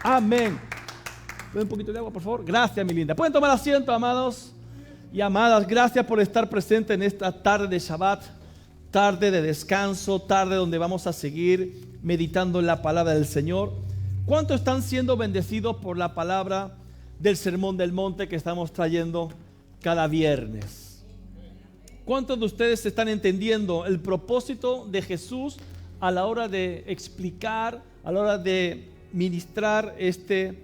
Amén. ¿Pueden un poquito de agua, por favor? Gracias, mi linda. Pueden tomar asiento, amados y amadas. Gracias por estar presente en esta tarde de Shabbat, tarde de descanso, tarde donde vamos a seguir meditando en la palabra del Señor. ¿Cuántos están siendo bendecidos por la palabra del Sermón del Monte que estamos trayendo cada viernes? ¿Cuántos de ustedes están entendiendo el propósito de Jesús a la hora de explicar, a la hora de ministrar este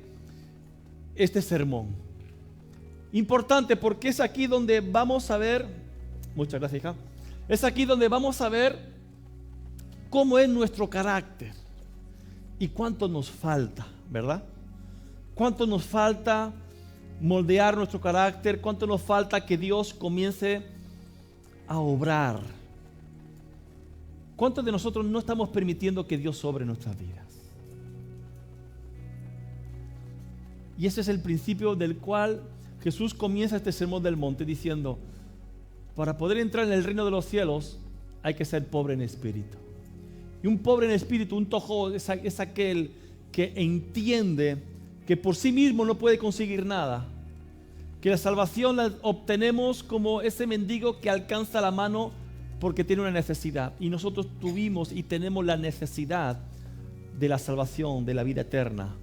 sermón? Importante, porque es aquí donde vamos a ver, muchas gracias, hija, es aquí donde vamos a ver cómo es nuestro carácter y cuánto nos falta, ¿verdad? Cuánto nos falta moldear nuestro carácter, cuánto nos falta que Dios comience a obrar. ¿Cuántos de nosotros no estamos permitiendo que Dios obre en nuestras vidas? Y ese es el principio del cual Jesús comienza este sermón del monte diciendo: para poder entrar en el reino de los cielos hay que ser pobre en espíritu. Y un pobre en espíritu, un tojo, es aquel que entiende que por sí mismo no puede conseguir nada, que la salvación la obtenemos como ese mendigo que alcanza la mano porque tiene una necesidad. Y nosotros tuvimos y tenemos la necesidad de la salvación, de la vida eterna.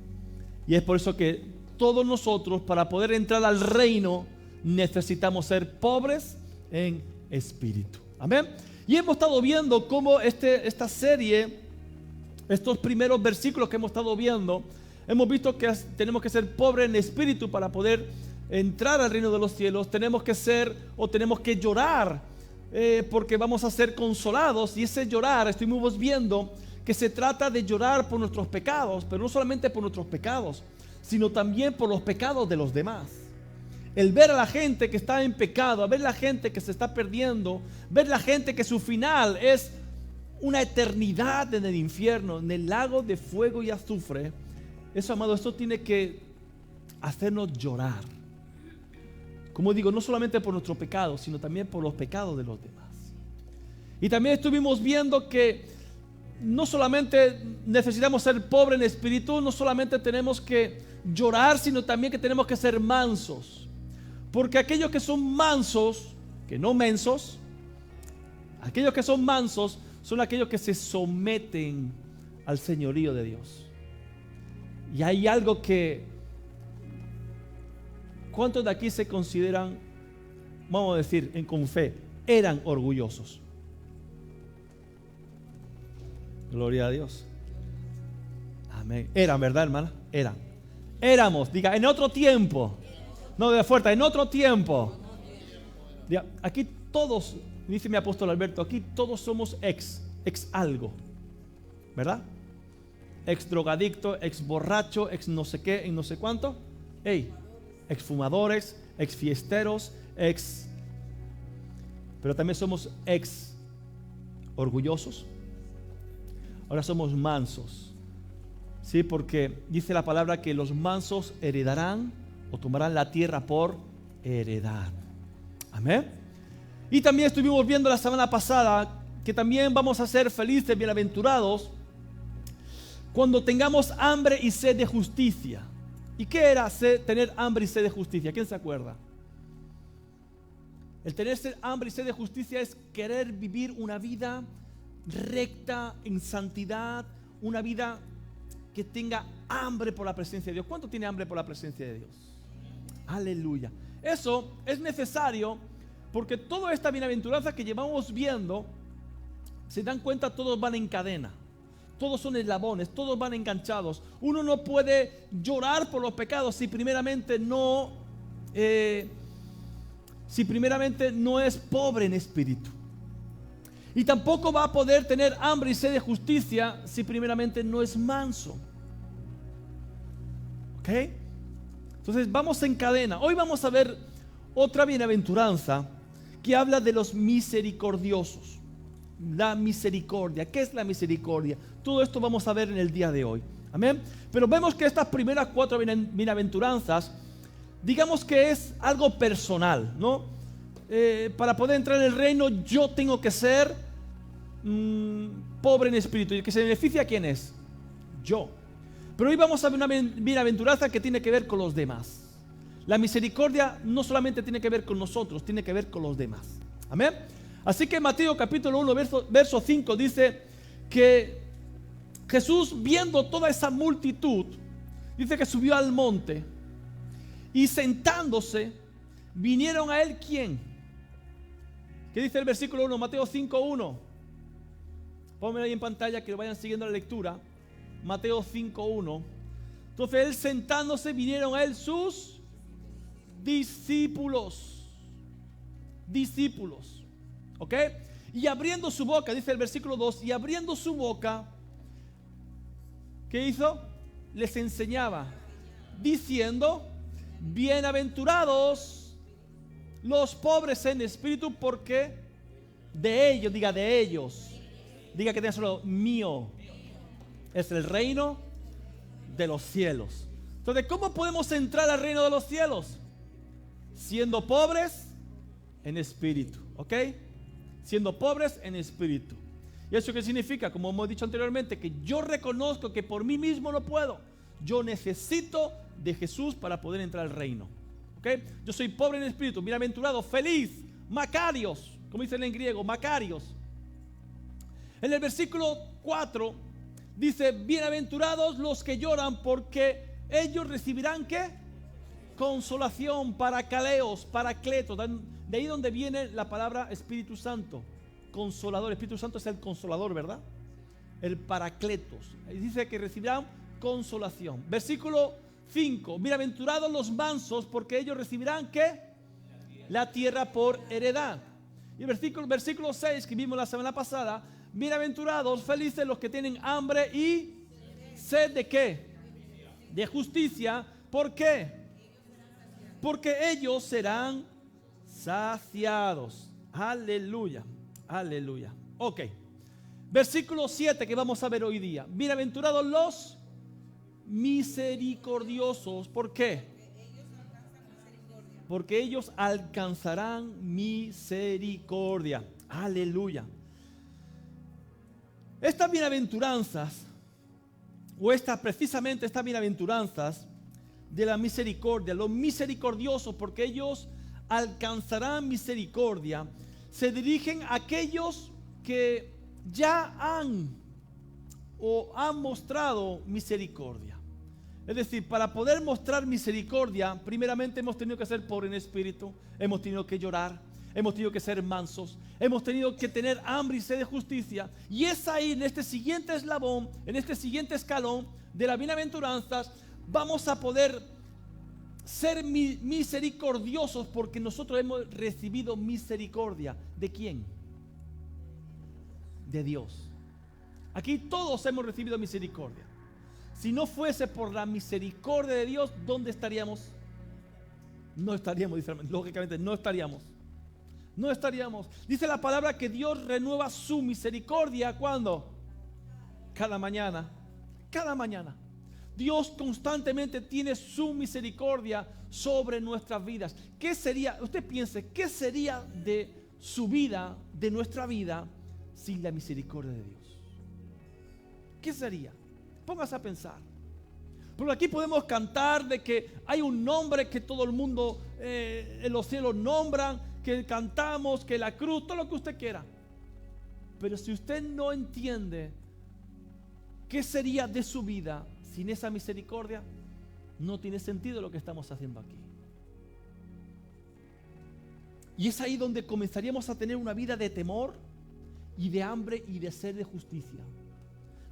Y es por eso que todos nosotros, para poder entrar al reino, necesitamos ser pobres en espíritu. Amén. Y hemos estado viendo cómo esta serie, estos primeros versículos que hemos estado viendo, hemos visto que tenemos que ser pobres en espíritu para poder entrar al reino de los cielos. Tenemos que ser, o tenemos que llorar, porque vamos a ser consolados. Y ese llorar, estuvimos viendo que se trata de llorar por nuestros pecados, pero no solamente por nuestros pecados, sino también por los pecados de los demás. El ver a la gente que está en pecado, a ver la gente que se está perdiendo, ver la gente que su final es una eternidad en el infierno, en el lago de fuego y azufre. Eso, amado, esto tiene que hacernos llorar. Como digo, no solamente por nuestro pecado, sino también por los pecados de los demás. Y también estuvimos viendo que no solamente necesitamos ser pobres en espíritu, no solamente tenemos que llorar, sino también que tenemos que ser mansos. Porque aquellos que son mansos, que no mensos, aquellos que son mansos son aquellos que se someten al señorío de Dios. Y hay algo que, ¿cuántos de aquí se consideran, vamos a decir, con fe, eran orgullosos? Gloria a Dios. Amén. Eran, ¿verdad, hermana? Eran. Éramos, diga, en otro tiempo. No, de fuerte, en otro tiempo. Diga, aquí todos, dice mi apóstol Alberto, aquí todos somos ex algo, ¿verdad? Ex drogadicto, ex borracho, ex no sé qué, en no sé cuánto. Ex fumadores, ex fiesteros, pero también somos ex orgullosos. Ahora somos mansos. Sí, porque dice la palabra que los mansos heredarán o tomarán la tierra por heredad. Amén. Y también estuvimos viendo la semana pasada que también vamos a ser felices, bienaventurados, cuando tengamos hambre y sed de justicia. ¿Y qué era tener hambre y sed de justicia? ¿Quién se acuerda? El tener hambre y sed de justicia es querer vivir una vida recta, en santidad, una vida que tenga hambre por la presencia de Dios. ¿Cuánto tiene hambre por la presencia de Dios? Aleluya. Eso es necesario porque toda esta bienaventuranza que llevamos viendo, se dan cuenta, todos van en cadena. Todos son eslabones, todos van enganchados. Uno no puede llorar por los pecados si primeramente no es pobre en espíritu. Y tampoco va a poder tener hambre y sed de justicia si primeramente no es manso. ¿Ok? Entonces vamos en cadena. Hoy vamos a ver otra bienaventuranza que habla de los misericordiosos. La misericordia. ¿Qué es la misericordia? Todo esto vamos a ver en el día de hoy. Amén. Pero vemos que estas primeras 4 bienaventuranzas, digamos que es algo personal, ¿no? Para poder entrar en el reino, yo tengo que ser pobre en espíritu. ¿Y el que se beneficia quién es? Yo. Pero hoy vamos a ver una bienaventuranza que tiene que ver con los demás. La misericordia no solamente tiene que ver con nosotros, tiene que ver con los demás. Amén. Así que Mateo capítulo 1, verso 5 dice que Jesús, viendo toda esa multitud, dice que subió al monte y sentándose, vinieron a él, ¿quién? ¿Qué dice el versículo 1? Mateo 5:1. Pónganlo ahí en pantalla, que lo vayan siguiendo la lectura. Mateo 5:1. Entonces él sentándose, vinieron a él sus discípulos. Discípulos. ¿Ok? Y abriendo su boca, dice el versículo 2, y abriendo su boca, ¿qué hizo? Les enseñaba, diciendo, bienaventurados los pobres en espíritu, porque de ellos, diga de ellos, diga que tenga solo mío, es el reino de los cielos. Entonces, ¿cómo podemos entrar al reino de los cielos? Siendo pobres en espíritu, ¿ok? Siendo pobres en espíritu. ¿Y eso qué significa? Como hemos dicho anteriormente, que yo reconozco que por mí mismo no puedo. Yo necesito de Jesús para poder entrar al reino, ¿ok? Yo soy pobre en espíritu, bienaventurado, feliz, macarios, como dicen en griego, macarios. En el versículo 4 dice, bienaventurados los que lloran, porque ellos recibirán ¿qué? Consolación, paracaleos, paracletos. De ahí donde viene la palabra Espíritu Santo, consolador. Espíritu Santo es el consolador, ¿verdad? El paracletos. Dice que recibirán consolación. Versículo 5, bienaventurados los mansos, porque ellos recibirán ¿qué? La tierra por heredad. Y el versículo 6 que vimos la semana pasada, bienaventurados, felices los que tienen hambre y sed de ¿qué? De justicia. ¿Por qué? Porque ellos serán saciados. Aleluya, aleluya. Ok, versículo 7 que vamos a ver hoy día. Bienaventurados los misericordiosos. ¿Por qué? Porque ellos alcanzarán misericordia. Aleluya. Estas bienaventuranzas, precisamente estas bienaventuranzas de la misericordia, los misericordiosos, porque ellos alcanzarán misericordia, se dirigen a aquellos que ya han mostrado misericordia. Es decir, para poder mostrar misericordia, primeramente hemos tenido que ser pobres en espíritu, hemos tenido que llorar, hemos tenido que ser mansos, hemos tenido que tener hambre y sed de justicia. Y es ahí, en este siguiente eslabón, en este siguiente escalón de las bienaventuranzas, vamos a poder ser misericordiosos, porque nosotros hemos recibido misericordia. ¿De quién? De Dios. Aquí todos hemos recibido misericordia. Si no fuese por la misericordia de Dios, ¿dónde estaríamos? No estaríamos, lógicamente, no estaríamos. No estaríamos. Dice la palabra que Dios renueva su misericordia. ¿Cuándo? Cada mañana. Cada mañana. Dios constantemente tiene su misericordia sobre nuestras vidas. ¿Qué sería, usted piense, qué sería de su vida, de nuestra vida, sin la misericordia de Dios? ¿Qué sería? Póngase a pensar. Porque aquí podemos cantar de que hay un nombre que todo el mundo en los cielos nombran, que cantamos, que la cruz, todo lo que usted quiera. Pero si usted no entiende qué sería de su vida sin esa misericordia, no tiene sentido lo que estamos haciendo aquí. Y es ahí donde comenzaríamos a tener una vida de temor y de hambre y de sed de justicia,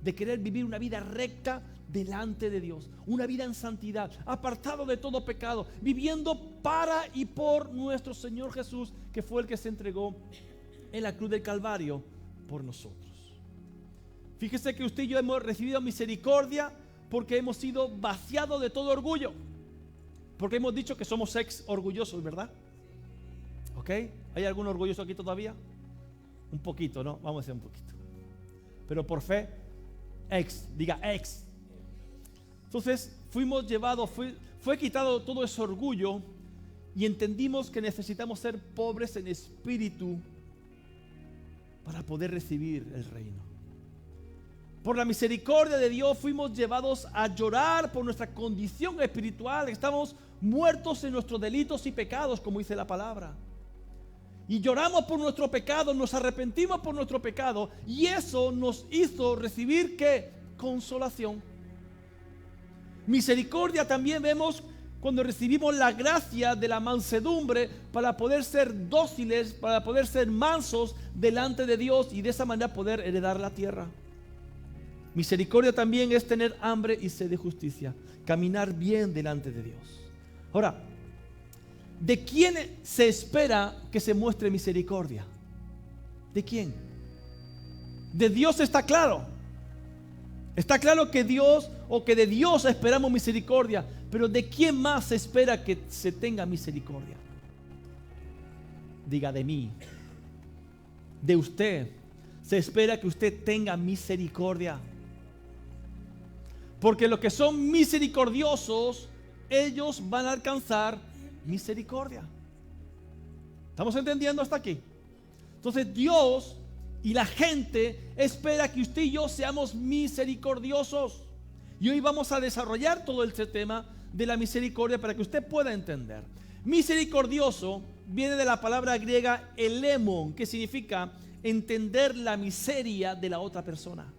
de querer vivir una vida recta delante de Dios, una vida en santidad, apartado de todo pecado, viviendo para y por nuestro Señor Jesús, que fue el que se entregó en la cruz del Calvario por nosotros. Fíjese que usted y yo hemos recibido misericordia porque hemos sido vaciados de todo orgullo, porque hemos dicho que somos ex orgullosos, ¿verdad? ¿Ok? ¿Hay algún orgulloso aquí todavía? Un poquito, ¿no? Vamos a decir un poquito. Pero por fe, diga ex. Entonces fuimos llevados, fue quitado todo ese orgullo y entendimos que necesitamos ser pobres en espíritu para poder recibir el reino. Por la misericordia de Dios fuimos llevados a llorar por nuestra condición espiritual. Estamos muertos en nuestros delitos y pecados, como dice la palabra. Y lloramos por nuestro pecado, nos arrepentimos por nuestro pecado. Y eso nos hizo recibir ¿qué? Consolación. Misericordia también vemos cuando recibimos la gracia de la mansedumbre para poder ser dóciles, para poder ser mansos delante de Dios y de esa manera poder heredar la tierra. Misericordia también es tener hambre y sed de justicia, caminar bien delante de Dios. Ahora, ¿de quién se espera que se muestre misericordia? ¿De quién? De Dios está claro. Está claro que Dios o que de Dios esperamos misericordia, pero ¿de quién más se espera que se tenga misericordia? Diga, de mí. De usted. Se espera que usted tenga misericordia. Porque los que son misericordiosos, ellos van a alcanzar misericordia. ¿Estamos entendiendo hasta aquí? Entonces Dios y la gente espera que usted y yo seamos misericordiosos. Y hoy vamos a desarrollar todo este tema de la misericordia para que usted pueda entender. Misericordioso viene de la palabra griega elémon, que significa entender la miseria de la otra persona.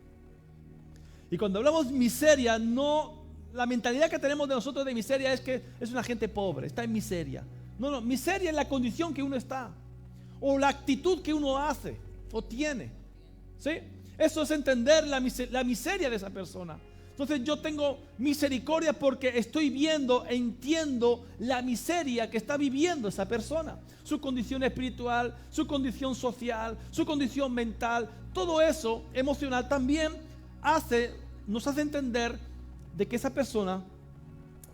Y cuando hablamos miseria, no, la mentalidad que tenemos de nosotros de miseria es que es una gente pobre, está en miseria. No, miseria es la condición que uno está, o la actitud que uno hace o tiene, ¿sí? Eso es entender la miseria de esa persona. Entonces yo tengo misericordia porque estoy viendo, entiendo la miseria que está viviendo esa persona. Su condición espiritual, su condición social, su condición mental, todo eso emocional también nos hace entender de que esa persona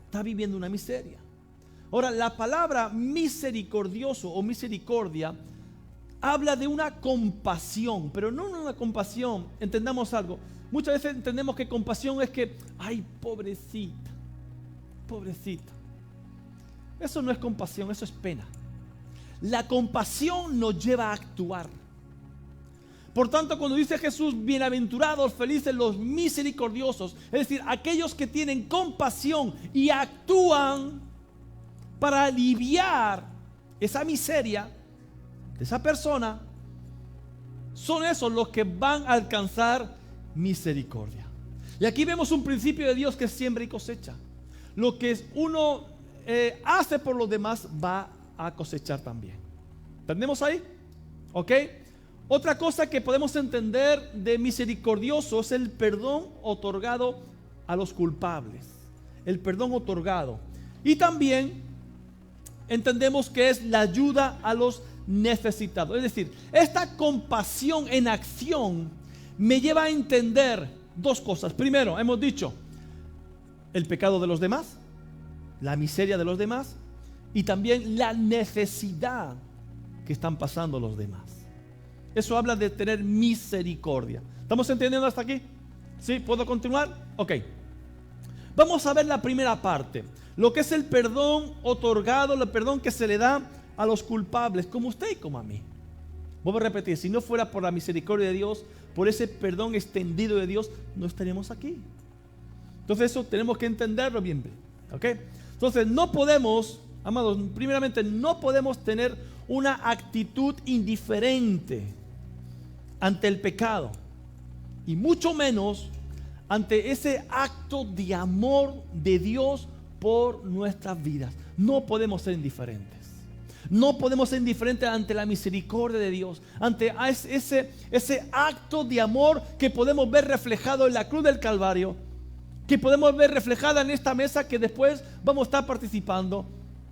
está viviendo una miseria. Ahora, la palabra misericordioso o misericordia habla de una compasión, pero no una compasión, entendamos algo. Muchas veces entendemos que compasión es que, ay, pobrecita, pobrecita. Eso no es compasión, eso es pena. La compasión nos lleva a actuar. Por tanto, cuando dice Jesús, bienaventurados, felices los misericordiosos, es decir, aquellos que tienen compasión y actúan para aliviar esa miseria de esa persona, son esos los que van a alcanzar misericordia. Y aquí vemos un principio de Dios que es siembra y cosecha. Lo que uno hace por los demás va a cosechar también. ¿Entendemos ahí? ¿Ok? Otra cosa que podemos entender de misericordioso es el perdón otorgado a los culpables. El perdón otorgado. Y también entendemos que es la ayuda a los necesitados. Es decir, esta compasión en acción me lleva a entender dos cosas. Primero, hemos dicho el pecado de los demás, la miseria de los demás y también la necesidad que están pasando los demás. Eso habla de tener misericordia. ¿Estamos entendiendo hasta aquí? ¿Sí? ¿Puedo continuar? Ok. Vamos a ver la primera parte. Lo que es el perdón otorgado, el perdón que se le da a los culpables, como usted y como a mí. Vuelvo a repetir, si no fuera por la misericordia de Dios, por ese perdón extendido de Dios, no estaríamos aquí. Entonces eso tenemos que entenderlo bien. ¿Ok? Entonces no podemos, amados, primeramente no podemos tener una actitud indiferente ante el pecado. Y mucho menos ante ese acto de amor de Dios por nuestras vidas. No podemos ser indiferentes. No podemos ser indiferentes ante la misericordia de Dios, ante ese acto de amor que podemos ver reflejado en la cruz del Calvario, que podemos ver reflejada en esta mesa que después vamos a estar participando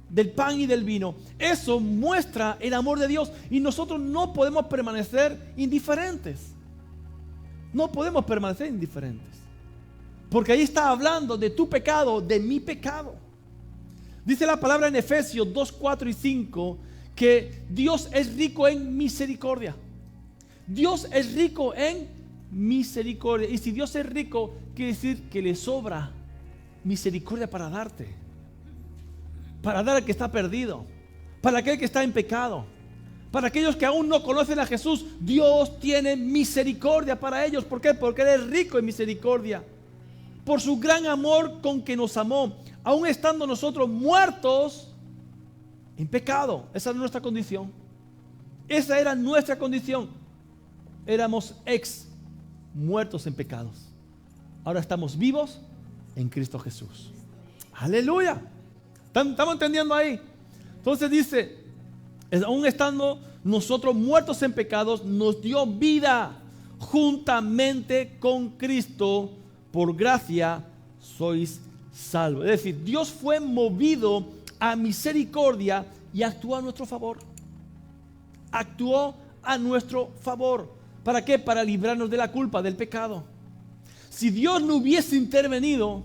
del pan y del vino. Eso muestra el amor de Dios y nosotros no podemos permanecer indiferentes. No podemos permanecer indiferentes. Porque ahí está hablando de tu pecado, de mi pecado. Dice la palabra en Efesios 2, 4 y 5 que Dios es rico en misericordia. Dios es rico en misericordia. Y si Dios es rico, quiere decir que le sobra misericordia para darte. Para dar al que está perdido. Para aquel que está en pecado. Para aquellos que aún no conocen a Jesús, Dios tiene misericordia para ellos. ¿Por qué? Porque Él es rico en misericordia. Por su gran amor con que nos amó, aún estando nosotros muertos en pecado. Esa es nuestra condición. Esa era nuestra condición. Éramos muertos en pecados. Ahora estamos vivos en Cristo Jesús. Aleluya. ¿Estamos entendiendo ahí? Entonces dice, aún estando nosotros muertos en pecados, nos dio vida juntamente con Cristo. Por gracia sois salvos. Es decir, Dios fue movido a misericordia y actuó a nuestro favor. Actuó a nuestro favor. ¿Para qué? Para librarnos de la culpa, del pecado. Si Dios no hubiese intervenido,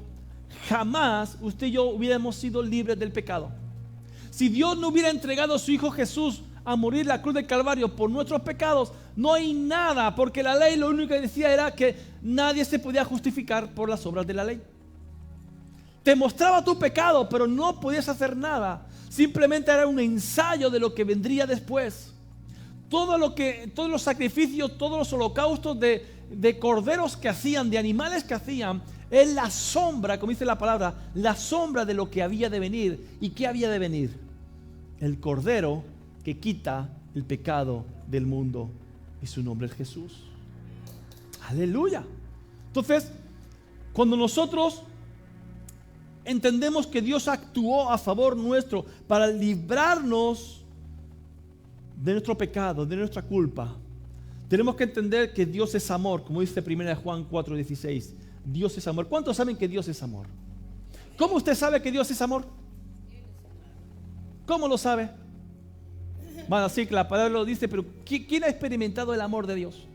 jamás usted y yo hubiéramos sido libres del pecado. Si Dios no hubiera entregado a su Hijo Jesús a morir en la cruz del Calvario por nuestros pecados, no hay nada, porque la ley lo único que decía era que nadie se podía justificar por las obras de la ley. Te mostraba tu pecado, pero no podías hacer nada. Simplemente era un ensayo de lo que vendría después. Todos los sacrificios, todos los holocaustos de corderos que hacían, de animales que hacían, es la sombra, como dice la palabra, la sombra de lo que había de venir. ¿Y qué había de venir? El cordero que quita el pecado del mundo, y su nombre es Jesús. Aleluya. Entonces, cuando nosotros entendemos que Dios actuó a favor nuestro para librarnos de nuestro pecado, de nuestra culpa, tenemos que entender que Dios es amor, como dice 1 Juan 4:16. Dios es amor. ¿Cuántos saben que Dios es amor? ¿Cómo usted sabe que Dios es amor? ¿Cómo lo sabe? Bueno, sí, que la palabra lo dice, pero ¿quién ha experimentado el amor de Dios?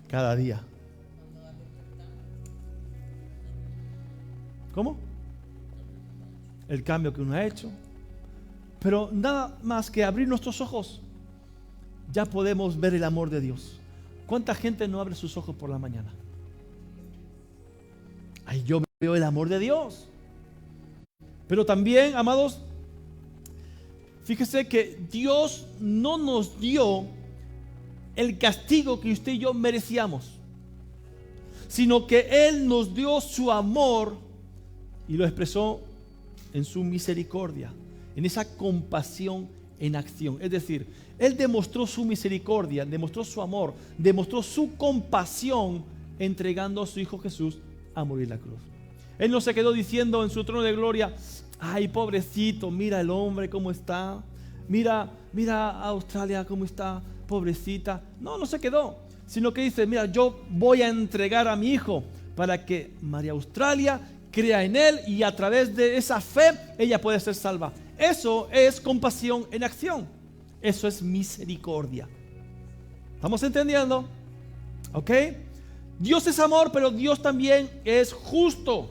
Cada día. ¿Cómo? El cambio que uno ha hecho. Pero nada más que abrir nuestros ojos, ya podemos ver el amor de Dios. ¿Cuánta gente no abre sus ojos por la mañana? Ay, yo veo el amor de Dios. Pero también, amados, fíjese que Dios no nos dio el castigo que usted y yo merecíamos, sino que Él nos dio su amor y lo expresó en su misericordia, en esa compasión en acción. Es decir, Él demostró su misericordia, demostró su amor, demostró su compasión entregando a su Hijo Jesús a morir en la cruz. Él no se quedó diciendo en su trono de gloria: ay, pobrecito, mira el hombre cómo está, mira a Australia cómo está, pobrecita. No se quedó, sino que dice: mira, yo voy a entregar a mi hijo para que María Australia crea en él y a través de esa fe ella puede ser salva. Eso es compasión en acción. Eso es misericordia. ¿Estamos entendiendo? ¿Ok? Dios es amor, pero Dios también es justo.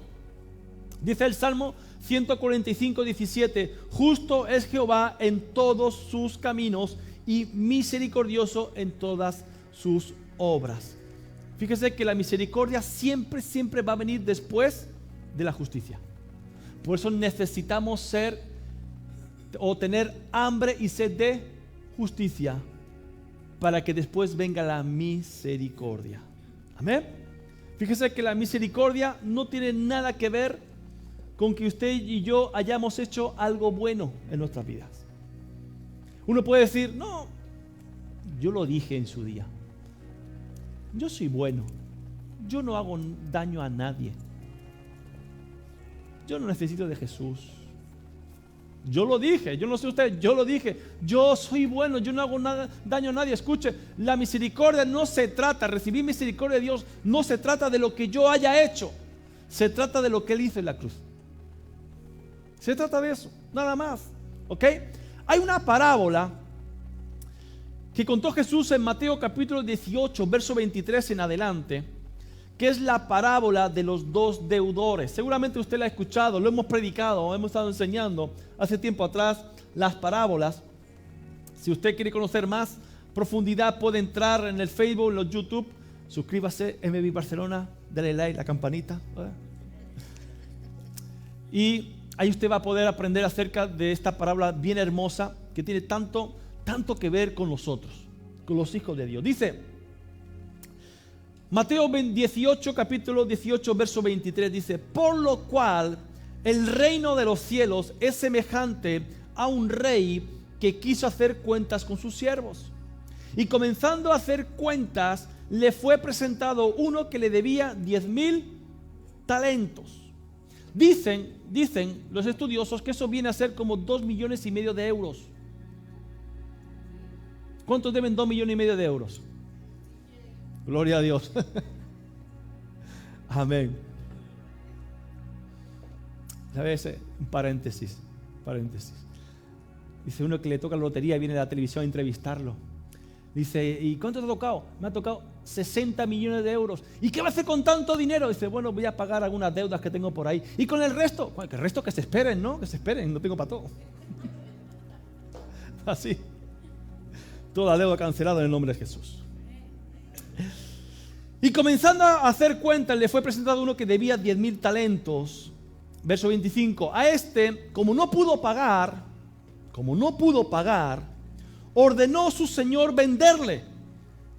Dice el Salmo 145:17: justo es Jehová en todos sus caminos y misericordioso en todas sus obras. Fíjese que la misericordia siempre va a venir después de la justicia. Por eso necesitamos tener hambre y sed de justicia, para que después venga la misericordia. Amén. Fíjese que la misericordia no tiene nada que ver con que usted y yo hayamos hecho algo bueno en nuestras vidas. Uno puede decir: no, yo lo dije en su día, yo soy bueno, yo no hago daño a nadie, yo no necesito de Jesús. Yo lo dije, yo no sé usted, yo lo dije, yo soy bueno, yo no hago daño a nadie. Escuche, la misericordia no se trata, recibir misericordia de Dios no se trata de lo que yo haya hecho, se trata de lo que Él hizo en la cruz. Se trata de eso, nada más. ¿Ok? Hay una parábola que contó Jesús en Mateo capítulo 18, verso 23 en adelante, que es la parábola de los dos deudores. Seguramente usted la ha escuchado, lo hemos predicado, hemos estado enseñando hace tiempo atrás las parábolas. Si usted quiere conocer más profundidad, puede entrar en el Facebook, en los YouTube, suscríbase, MB Barcelona, dale like, la campanita. Y ahí usted va a poder aprender acerca de esta parábola bien hermosa que tiene tanto que ver con nosotros, con los hijos de Dios. Dice Mateo 18, capítulo 18, verso 23, dice: por lo cual el reino de los cielos es semejante a un rey que quiso hacer cuentas con sus siervos. Y comenzando a hacer cuentas, le fue presentado uno que le debía 10,000 talentos. Dicen los estudiosos que eso viene a ser como 2,5 millones de euros. ¿Cuántos deben 2,5 millones de euros? Gloria a Dios. Amén. ¿Sabes? Un paréntesis. Dice uno que le toca la lotería, viene a la televisión a entrevistarlo. Dice: ¿y cuánto te ha tocado? Me ha tocado 60 millones de euros. ¿Y qué va a hacer con tanto dinero? Dice: bueno, voy a pagar algunas deudas que tengo por ahí. ¿Y con el resto? Bueno, que el resto que se esperen, ¿no? Que se esperen, no tengo para todo. Así. Toda deuda cancelada en el nombre de Jesús. Y comenzando a hacer cuentas, le fue presentado uno que debía 10,000 talentos. Verso 25. A este, como no pudo pagar, ordenó su señor venderle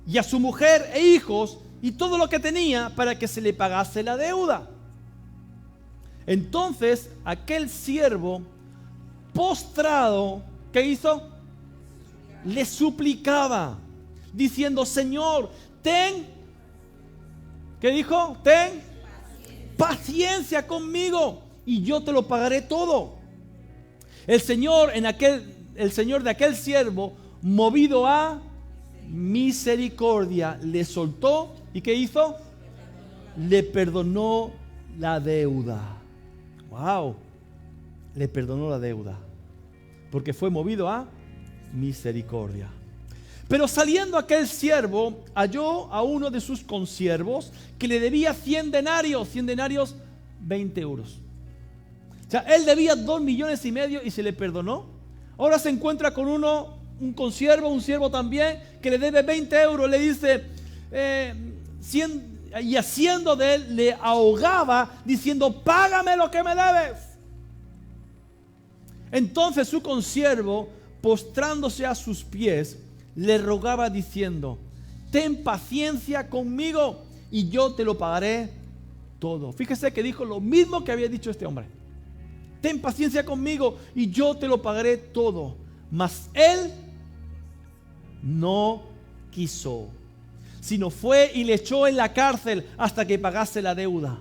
y a su mujer e hijos y todo lo que tenía para que se le pagase la deuda. Entonces aquel siervo postrado, ¿qué hizo? Le suplicaba, diciendo: Señor, ¿qué dijo? Ten paciencia conmigo y yo te lo pagaré todo. El Señor de aquel siervo, movido a misericordia, le soltó. ¿Y qué hizo? Le perdonó la deuda. Wow. Le perdonó la deuda, porque fue movido a misericordia. Pero saliendo aquel siervo, halló a uno de sus consiervos que le debía 100 denarios. 100 denarios, 20 euros. O sea, él debía 2,5 millones y se le perdonó. Ahora se encuentra con un consiervo, un siervo también, que le debe 20 euros. Le dice, y haciendo de él, le ahogaba, diciendo: págame lo que me debes. Entonces su consiervo, postrándose a sus pies, le rogaba diciendo: ten paciencia conmigo y yo te lo pagaré todo. Fíjese que dijo lo mismo que había dicho este hombre: ten paciencia conmigo y yo te lo pagaré todo. Mas él no quiso, sino fue y le echó en la cárcel hasta que pagase la deuda.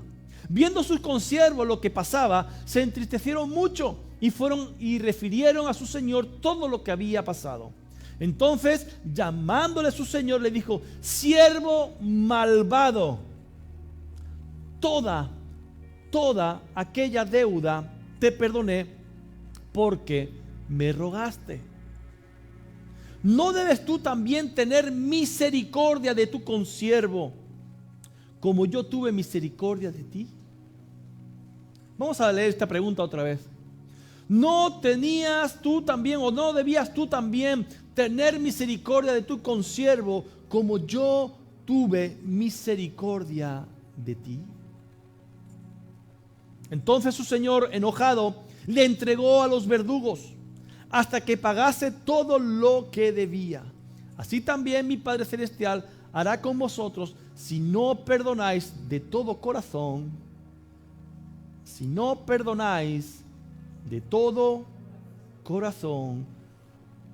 Viendo sus consiervos lo que pasaba, se entristecieron mucho y fueron y refirieron a su señor todo lo que había pasado. Entonces, llamándole a su señor, le dijo: siervo malvado, toda aquella deuda te perdoné porque me rogaste. ¿No debes tú también tener misericordia de tu consiervo, como yo tuve misericordia de ti? Vamos a leer esta pregunta otra vez. ¿No tenías tú también, o no debías tú también tener misericordia de tu consiervo, como yo tuve misericordia de ti? Entonces su señor, enojado, le entregó a los verdugos hasta que pagase todo lo que debía. Así también mi Padre Celestial hará con vosotros si no perdonáis de todo corazón, si no perdonáis de todo corazón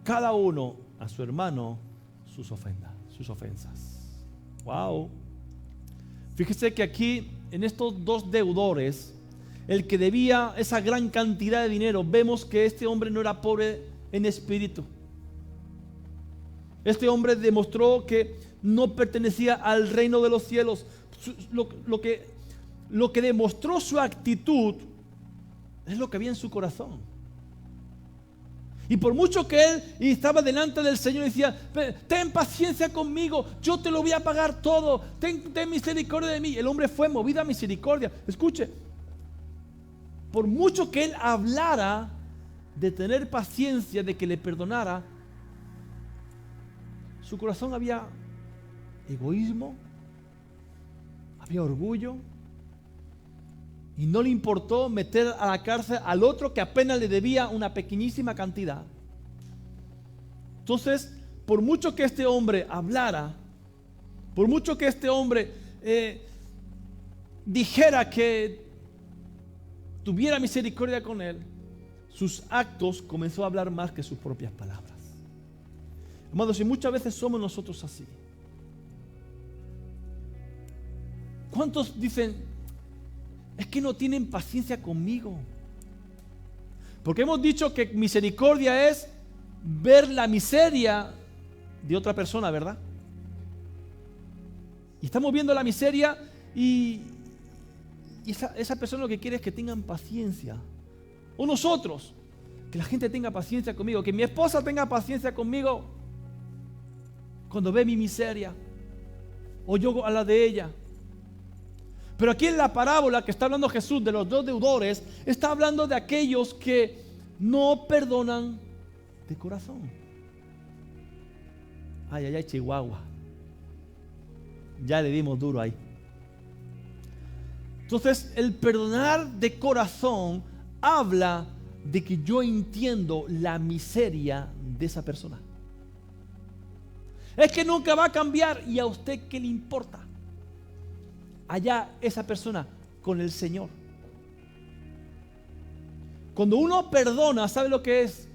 cada uno a su hermano sus ofensas. Wow. Fíjese que aquí en estos dos deudores, el que debía esa gran cantidad de dinero, vemos que este hombre no era pobre en espíritu. Este hombre demostró que no pertenecía al reino de los cielos. Lo que demostró su actitud es lo que había en su corazón. Y por mucho que él estaba delante del Señor y decía: ten paciencia conmigo, yo te lo voy a pagar todo, ten misericordia de mí. El hombre fue movido a misericordia. Escuche, por mucho que él hablara de tener paciencia, de que le perdonara, su corazón había egoísmo, había orgullo Y no le importó meter a la cárcel al otro que apenas le debía una pequeñísima cantidad. Entonces, por mucho que este hombre hablara, por mucho que este hombre dijera que tuviera misericordia con él, sus actos comenzó a hablar más que sus propias palabras. Hermanos, y muchas veces somos nosotros así. ¿Cuántos dicen, es que no tienen paciencia conmigo? Porque hemos dicho que misericordia es ver la miseria de otra persona, ¿verdad? Y estamos viendo la miseria y esa persona lo que quiere es que tengan paciencia. O nosotros, que la gente tenga paciencia conmigo, que mi esposa tenga paciencia conmigo cuando ve mi miseria, o yo a la de ella. Pero aquí en la parábola que está hablando Jesús de los dos deudores, está hablando de aquellos que no perdonan de corazón. Ay, ay, ay, Chihuahua. Ya le dimos duro ahí. Entonces, el perdonar de corazón habla de que yo entiendo la miseria de esa persona. Es que nunca va a cambiar. ¿Y a usted qué le importa? Allá esa persona con el Señor. Cuando uno perdona, ¿sabe lo que es?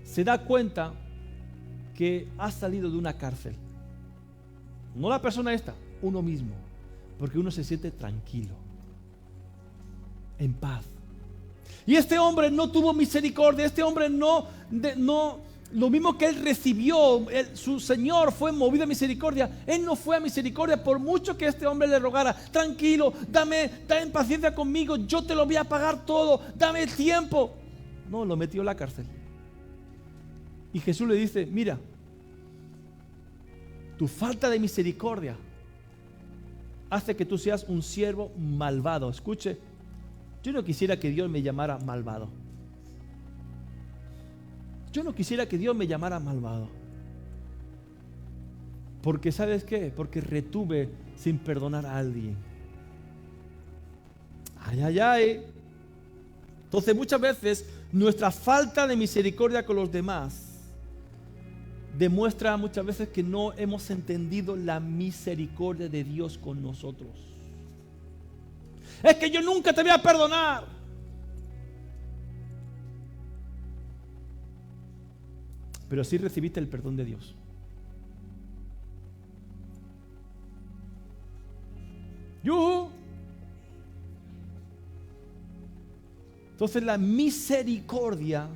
Se da cuenta que ha salido de una cárcel. No la persona esta, uno mismo. Porque uno se siente tranquilo, en paz. Y este hombre no tuvo misericordia. Este hombre no, lo mismo que él recibió, su Señor fue movido a misericordia. Él no fue a misericordia por mucho que este hombre le rogara, tranquilo, dame paciencia conmigo, yo te lo voy a pagar todo, dame el tiempo. No, lo metió en la cárcel. Y Jesús le dice, mira, tu falta de misericordia hace que tú seas un siervo malvado. Escuche, yo no quisiera que Dios me llamara malvado. Yo no quisiera que Dios me llamara malvado. Porque ¿sabes qué? Porque retuve sin perdonar a alguien. Ay, ay, ay. Entonces muchas veces nuestra falta de misericordia con los demás demuestra muchas veces que no hemos entendido la misericordia de Dios con nosotros. Es que yo nunca te voy a perdonar. Pero sí recibiste el perdón de Dios. ¡Yuhu! Entonces la misericordia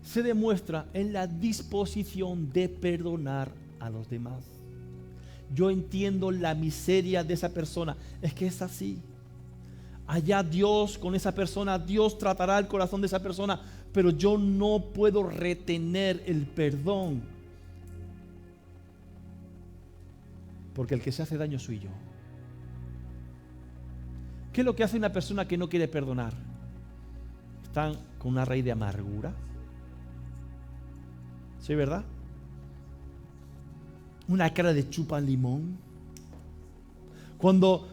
se demuestra en la disposición de perdonar a los demás. Yo entiendo la miseria de esa persona. Es que es así. Allá Dios con esa persona, Dios tratará el corazón de esa persona, pero yo no puedo retener el perdón, porque el que se hace daño soy yo. ¿Qué es lo que hace una persona que no quiere perdonar? Están con una raíz de amargura. ¿Sí, verdad? Una cara de chupa limón. Cuando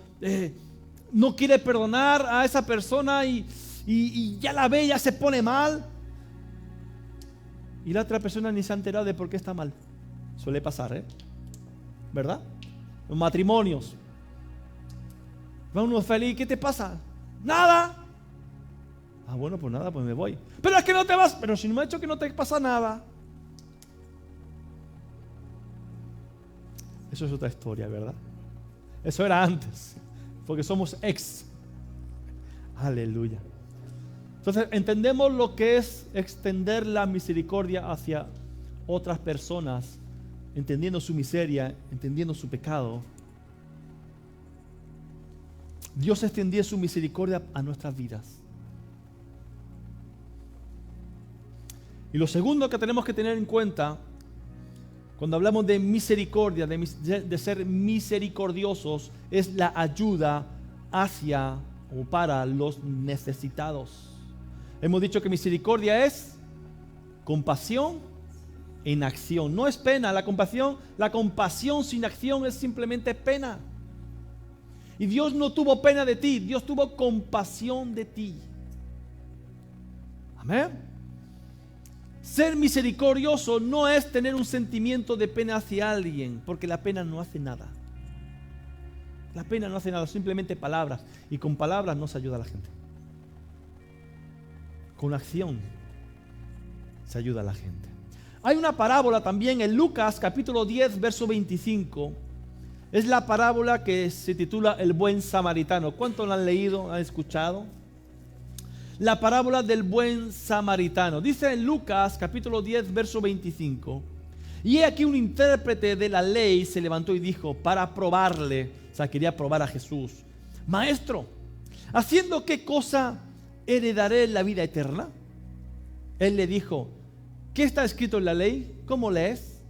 no quiere perdonar a esa persona y ya la ve, ya se pone mal. Y la otra persona ni se ha enterado de por qué está mal. Suele pasar, ¿verdad? Los matrimonios. Va uno feliz, ¿qué te pasa? Nada. Ah, bueno, pues nada, pues me voy. Pero es que no te vas. Pero si no me ha dicho que no te pasa nada. Eso es otra historia, ¿verdad? Eso era antes, porque somos ex. Aleluya. Entonces entendemos lo que es extender la misericordia hacia otras personas, entendiendo su miseria, entendiendo su pecado. Dios extendía su misericordia a nuestras vidas. Y lo segundo que tenemos que tener en cuenta cuando hablamos de misericordia, de ser misericordiosos, es la ayuda hacia o para los necesitados. Hemos dicho que misericordia es compasión en acción. No es pena. La compasión sin acción es simplemente pena. Y Dios no tuvo pena de ti, Dios tuvo compasión de ti. Amén. Ser misericordioso no es tener un sentimiento de pena hacia alguien, porque la pena no hace nada. La pena no hace nada, simplemente palabras. Y con palabras no se ayuda a la gente. Con acción se ayuda a la gente. Hay una parábola también en Lucas capítulo 10, verso 25. Es la parábola que se titula El buen samaritano. ¿Cuántos la han leído, han escuchado? La parábola del buen samaritano. Dice en Lucas capítulo 10, verso 25. Y he aquí un intérprete de la ley se levantó y dijo, para probarle, o sea, quería probar a Jesús: Maestro, ¿haciendo qué cosa heredaré la vida eterna? Él le dijo, ¿qué está escrito en la ley? ¿Cómo lees?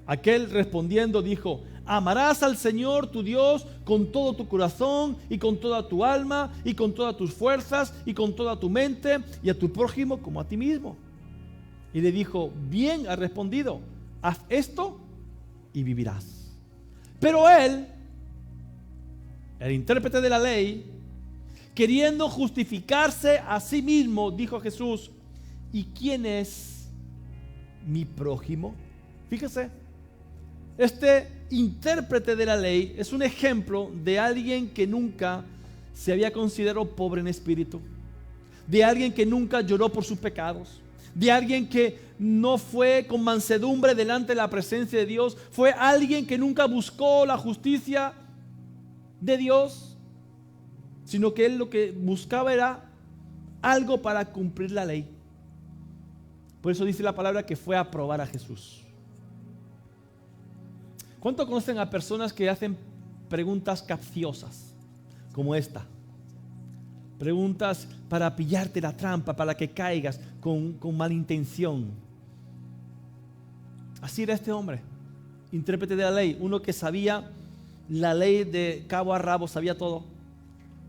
Aquel respondiendo dijo, amarás al Señor tu Dios con todo tu corazón y con toda tu alma y con todas tus fuerzas y con toda tu mente, y a tu prójimo como a ti mismo. Y le dijo, bien has respondido, haz esto y vivirás. Pero él, el intérprete de la ley, queriendo justificarse a sí mismo, dijo a Jesús, ¿y quién es mi prójimo? Fíjese, este intérprete de la ley es un ejemplo de alguien que nunca se había considerado pobre en espíritu, de alguien que nunca lloró por sus pecados, de alguien que no fue con mansedumbre delante de la presencia de Dios, fue alguien que nunca buscó la justicia de Dios, sino que él lo que buscaba era algo para cumplir la ley. Por eso dice la palabra que fue a probar a Jesús. ¿Cuánto conocen a personas que hacen preguntas capciosas como esta? Preguntas para pillarte la trampa, para que caigas con mala intención. Así era este hombre, intérprete de la ley, uno que sabía la ley de cabo a rabo, sabía todo,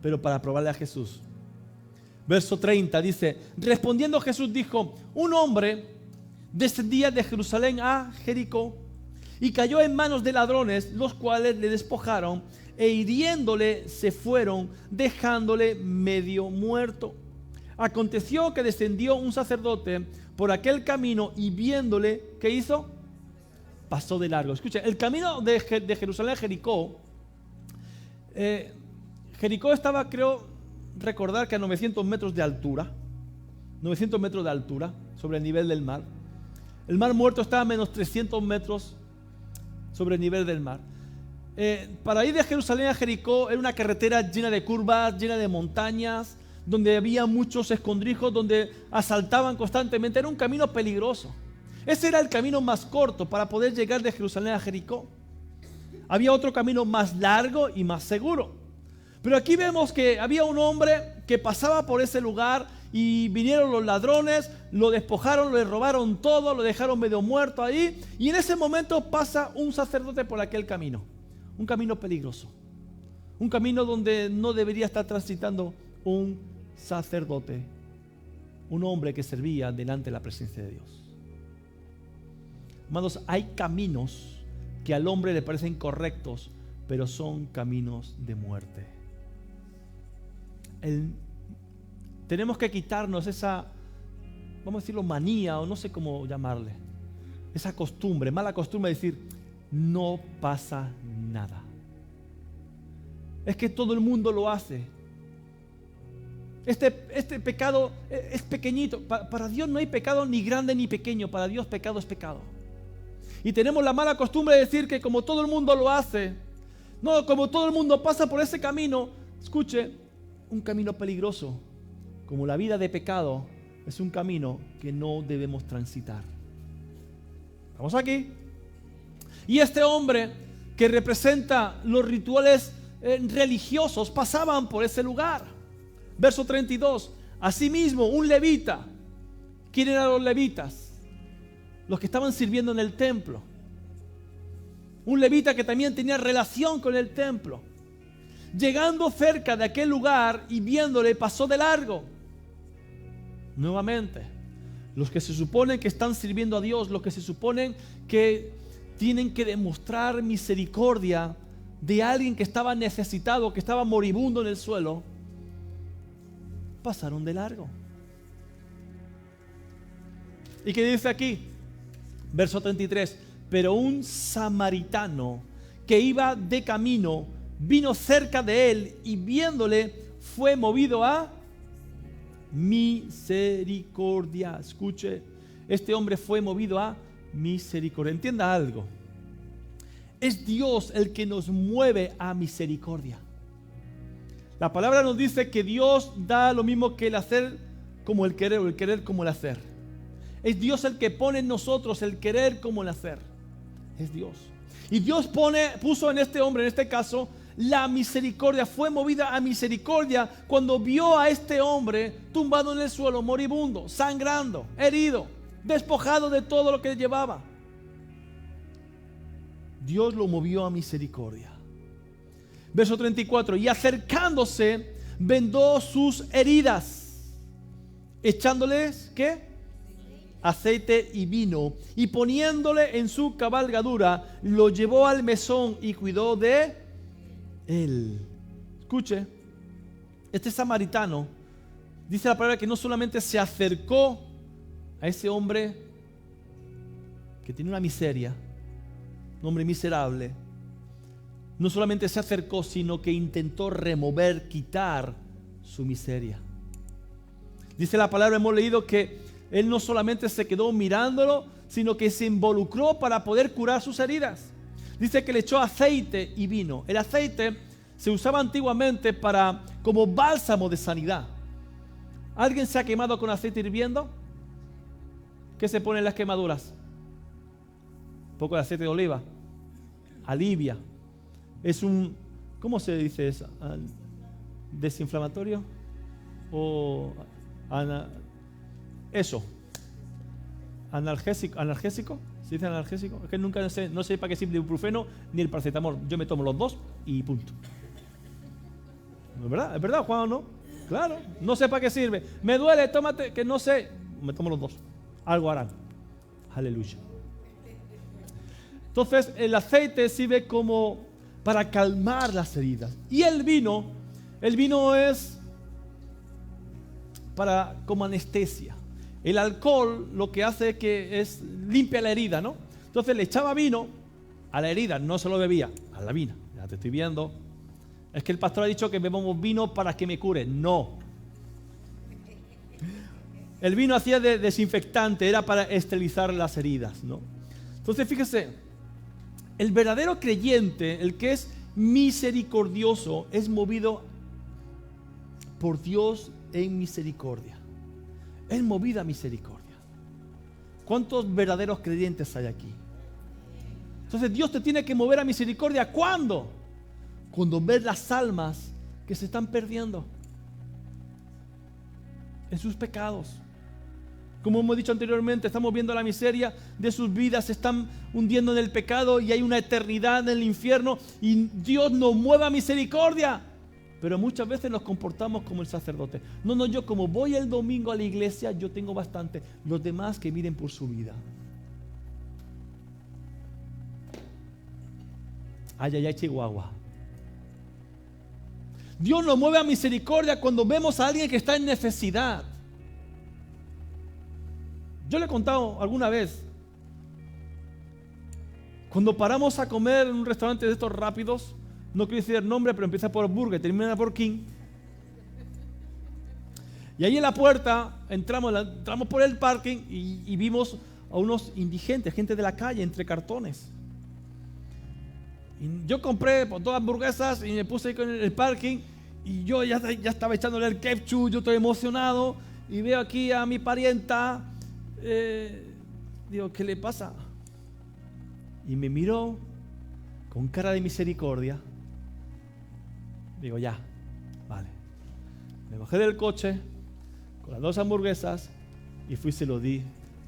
pero para probarle a Jesús. Verso 30 dice, respondiendo Jesús dijo, un hombre descendía de Jerusalén a Jericó y cayó en manos de ladrones, los cuales le despojaron e hiriéndole se fueron, dejándole medio muerto. Aconteció que descendió un sacerdote por aquel camino y viéndole, ¿qué hizo? Pasó de largo. Escucha, el camino de Jerusalén a Jericó, Jericó estaba, creo recordar, que a 900 metros de altura, 900 metros de altura sobre el nivel del mar. El mar Muerto estaba a menos 300 metros sobre el nivel del mar. Para ir de Jerusalén a Jericó era una carretera llena de curvas, llena de montañas, donde había muchos escondrijos, donde asaltaban constantemente. Era un camino peligroso. Ese era el camino más corto para poder llegar de Jerusalén a Jericó. Había otro camino más largo y más seguro. Pero aquí vemos que había un hombre que pasaba por ese lugar y vinieron los ladrones, lo despojaron, le robaron todo, lo dejaron medio muerto ahí. Y en ese momento pasa un sacerdote por aquel camino. Un camino peligroso. Un camino donde no debería estar transitando un sacerdote. Un hombre que servía delante de la presencia de Dios. Hermanos, hay caminos que al hombre le parecen correctos, pero son caminos de muerte. Tenemos que quitarnos esa, vamos a decirlo, manía, o no sé cómo llamarle, esa costumbre, mala costumbre de decir, no pasa nada. Es que todo el mundo lo hace. Este pecado es pequeñito. Para Dios no hay pecado ni grande ni pequeño. Para Dios pecado es pecado. Y tenemos la mala costumbre de decir que como todo el mundo lo hace, no, como todo el mundo pasa por ese camino, escuche, un camino peligroso, como la vida de pecado, es un camino que no debemos transitar. ¿Estamos aquí? Y este hombre que representa los rituales religiosos pasaban por ese lugar. Verso 32. Asimismo, un levita. ¿Quién eran los levitas? Los que estaban sirviendo en el templo. Un levita que también tenía relación con el templo. Llegando cerca de aquel lugar y viéndole, pasó de largo. Nuevamente, los que se suponen que están sirviendo a Dios, los que se suponen que tienen que demostrar misericordia, de alguien que estaba necesitado, que estaba moribundo en el suelo, pasaron de largo. ¿Y qué dice aquí? Verso 33. Pero un samaritano que iba de camino vino cerca de él y viéndole fue movido a misericordia. Escuche, este hombre fue movido a misericordia. Entienda algo. Es Dios el que nos mueve a misericordia. La palabra nos dice que Dios da lo mismo que el hacer como el querer, o el querer como el hacer. Es Dios el que pone en nosotros el querer como el hacer. Es Dios. Y Dios puso en este hombre, en este caso, la misericordia. Fue movida a misericordia cuando vio a este hombre tumbado en el suelo, moribundo, sangrando, herido, despojado de todo lo que llevaba. Dios lo movió a misericordia. Verso 34. Y acercándose, vendó sus heridas, echándoles, ¿qué? Aceite y vino, y poniéndole en su cabalgadura, lo llevó al mesón y cuidó de él. Escuche, este samaritano, dice la palabra que no solamente se acercó a ese hombre que tiene una miseria, un hombre miserable, no solamente se acercó, sino que intentó remover, quitar su miseria. Dice la palabra, hemos leído que él no solamente se quedó mirándolo, sino que se involucró para poder curar sus heridas. Dice que le echó aceite y vino. El aceite se usaba antiguamente como bálsamo de sanidad. ¿Alguien se ha quemado con aceite hirviendo? ¿Qué se pone en las quemaduras? Un poco de aceite de oliva. Alivia. Es un, ¿cómo se dice eso? ¿Desinflamatorio? O eso. ¿Analgésico? ¿Se dice analgésico? Es que nunca no sé para qué sirve el ibuprofeno ni el paracetamol. Yo me tomo los dos y punto. ¿Es verdad? ¿Es verdad, Juan, o no? Claro. No sé para qué sirve. Me duele, tómate, que no sé. Me tomo los dos. Algo harán. Aleluya. Entonces, el aceite sirve como para calmar las heridas. Y el vino es como anestesia. El alcohol lo que hace es limpia la herida, ¿no? Entonces le echaba vino a la herida, no se lo bebía, a la vina. Ya te estoy viendo. Es que el pastor ha dicho que bebamos vino para que me cure. No. El vino hacía de desinfectante, era para esterilizar las heridas, ¿no? Entonces fíjese, el verdadero creyente, el que es misericordioso, es movido por Dios en misericordia. Es movida a misericordia. ¿Cuántos verdaderos creyentes hay aquí? Entonces Dios te tiene que mover a misericordia. ¿Cuándo? Cuando ves las almas que se están perdiendo en sus pecados. Como hemos dicho anteriormente, estamos viendo la miseria de sus vidas, se están hundiendo en el pecado y hay una eternidad en el infierno y Dios nos mueve a misericordia. Pero muchas veces nos comportamos como el sacerdote. No, yo como voy el domingo a la iglesia, yo tengo bastante. Los demás que miren por su vida. Ay, Chihuahua. Dios nos mueve a misericordia cuando vemos a alguien que está en necesidad. Yo le he contado alguna vez, cuando paramos a comer en un restaurante de estos rápidos, no quiero decir el nombre, pero empieza por Burger, termina por King. Y ahí en la puerta entramos por el parking y vimos a unos indigentes, gente de la calle, entre cartones. Y yo compré por todas hamburguesas y me puse ahí con el parking y yo ya estaba echándole el ketchup, yo estoy emocionado y veo aquí a mi parienta. Digo, ¿qué le pasa? Y me miró con cara de misericordia. Digo, ya, vale. Me bajé del coche con las 2 hamburguesas y fui y se lo di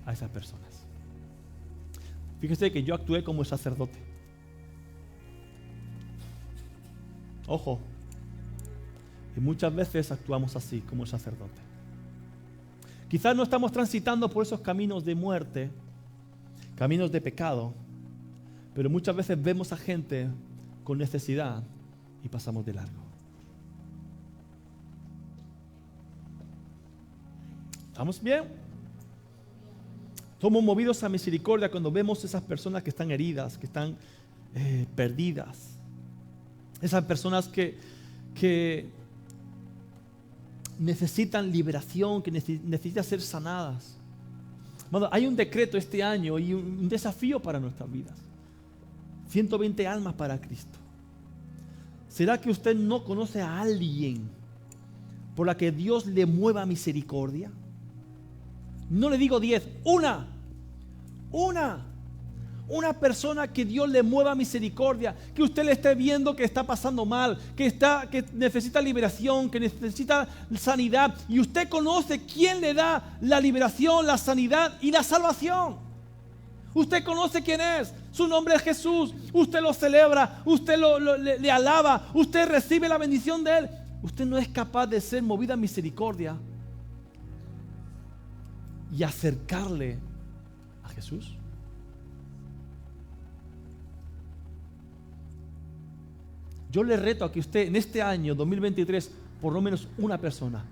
a esas personas. Fíjese que yo actué como el sacerdote. Ojo. Y muchas veces actuamos así, como el sacerdote. Quizás no estamos transitando por esos caminos de muerte, caminos de pecado, pero muchas veces vemos a gente con necesidad y pasamos de largo. ¿Estamos bien? Somos movidos a misericordia cuando vemos esas personas que están heridas, que están perdidas. Esas personas que necesitan liberación, que necesitan ser sanadas. Bueno, hay un decreto este año y un desafío para nuestras vidas. 120 almas para Cristo. ¿Será que usted no conoce a alguien por la que Dios le mueva misericordia? No le digo 10, una persona que Dios le mueva misericordia, que usted le esté viendo que está pasando mal, que necesita liberación, que necesita sanidad, y usted conoce quién le da la liberación, la sanidad y la salvación. Usted conoce quién es, su nombre es Jesús, usted lo celebra, usted le alaba, usted recibe la bendición de Él. Usted no es capaz de ser movida a misericordia y acercarle a Jesús. Yo le reto a que usted en este año 2023, por lo menos una persona,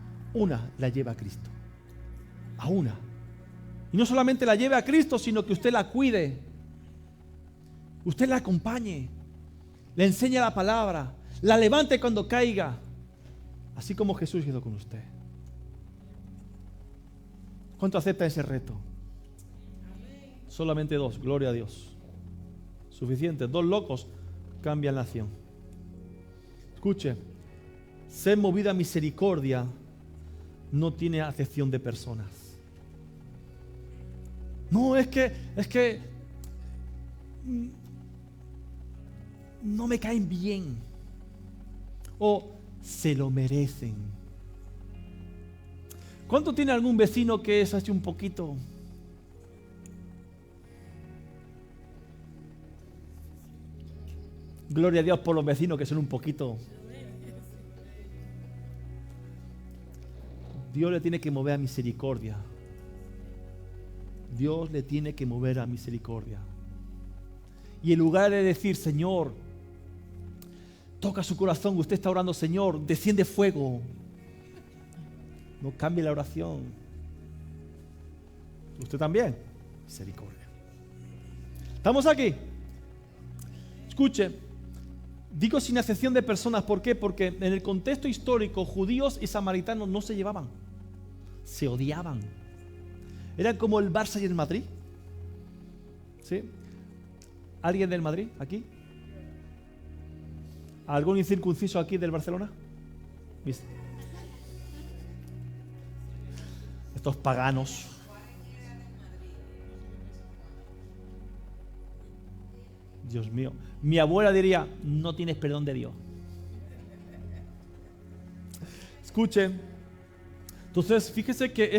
la lleve a Cristo. A una. Y no solamente la lleve a Cristo, sino que usted la cuide. Usted la acompañe. Le enseñe la palabra. La levante cuando caiga. Así como Jesús hizo con usted. ¿Cuánto acepta ese reto? Solamente 2, gloria a Dios. Suficiente, 2 locos cambian la acción. Escuche, ser movida a misericordia no tiene acepción de personas. No, es que no me caen bien. O se lo merecen. ¿Cuánto tiene algún vecino que es así un poquito? Gloria a Dios por los vecinos que son un poquito. Dios le tiene que mover a misericordia. Dios le tiene que mover a misericordia. Y en lugar de decir, Señor, toca su corazón, usted está orando, Señor, desciende fuego. No cambie la oración. Usted también, misericordia. ¿Estamos aquí? Escuche, digo sin acepción de personas, ¿por qué? Porque en el contexto histórico, judíos y samaritanos no se llevaban, se odiaban. Eran como el Barça y el Madrid. ¿Sí? ¿Alguien del Madrid aquí? ¿Algún incircunciso aquí del Barcelona? ¿Viste? Estos paganos. Dios mío. Mi abuela diría, no tienes perdón de Dios. Escuche. Entonces, fíjese que